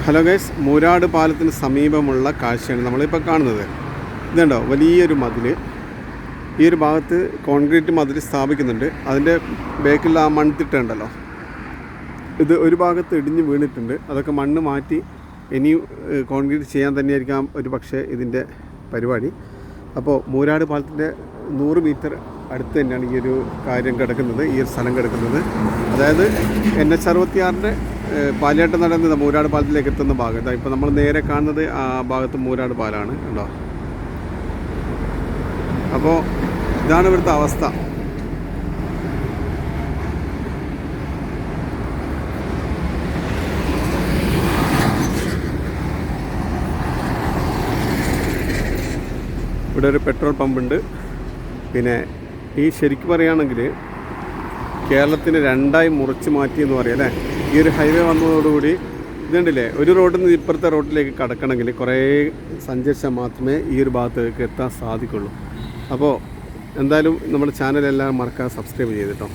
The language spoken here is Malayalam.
ഹലോ ഗൈസ്, മൂരാട് പാലത്തിന് സമീപമുള്ള കാഴ്ചയാണ് നമ്മളിപ്പോൾ കാണുന്നത്. ഇതുണ്ടോ, വലിയൊരു മതിൽ. ഈ ഒരു ഭാഗത്ത് കോൺക്രീറ്റ് മതിൽ സ്ഥാപിക്കുന്നുണ്ട്. അതിൻ്റെ ബേക്കിൽ ആ മൺതിട്ടുണ്ടല്ലോ, ഇത് ഒരു ഭാഗത്ത് ഇടിഞ്ഞ് വീണിട്ടുണ്ട്. അതൊക്കെ മണ്ണ് മാറ്റി ഇനിയും കോൺക്രീറ്റ് ചെയ്യാൻ തന്നെയായിരിക്കാം ഒരു പക്ഷേ ഇതിൻ്റെ പരിപാടി. അപ്പോൾ മൂരാട് പാലത്തിൻ്റെ 100 മീറ്റർ അടുത്ത് തന്നെയാണ് ഈ ഒരു കാര്യം കിടക്കുന്നത്, ഈ ഒരു സ്ഥലം കിടക്കുന്നത്. അതായത് NH 66-ൻ്റെ പാലിയേട്ടം നടന്നത് മൂരാട് പാലത്തിലേക്ക് എത്തുന്ന ഭാഗത്ത്. ഇപ്പോൾ നമ്മൾ നേരെ കാണുന്നത് ആ ഭാഗത്ത് മൂരാട് പാലമാണ് കേട്ടോ. അപ്പോൾ ഇതാണ് ഇവിടുത്തെ അവസ്ഥ. ഇവിടെ ഒരു പെട്രോൾ പമ്പുണ്ട്. പിന്നെ ഈ ശരിക്കും പറയുകയാണെങ്കിൽ കേരളത്തിന് രണ്ടായി മുറിച്ച് മാറ്റിയെന്ന് പറയാം അല്ലേ. ഈ ഒരു ഹൈവേ വന്നതോടുകൂടി ഇതുണ്ടല്ലേ, ഒരു റോഡിൽ നിന്ന് ഇപ്പുറത്തെ റോഡിലേക്ക് കടക്കണമെങ്കിൽ കുറേ സഞ്ചരിച്ചാൽ മാത്രമേ ഈ ഒരു ഭാഗത്തേക്ക് എത്താൻ സാധിക്കുള്ളൂ. അപ്പോൾ എന്തായാലും നമ്മുടെ ചാനലെല്ലാം മറക്കാതെ സബ്സ്ക്രൈബ് ചെയ്തിട്ടോ.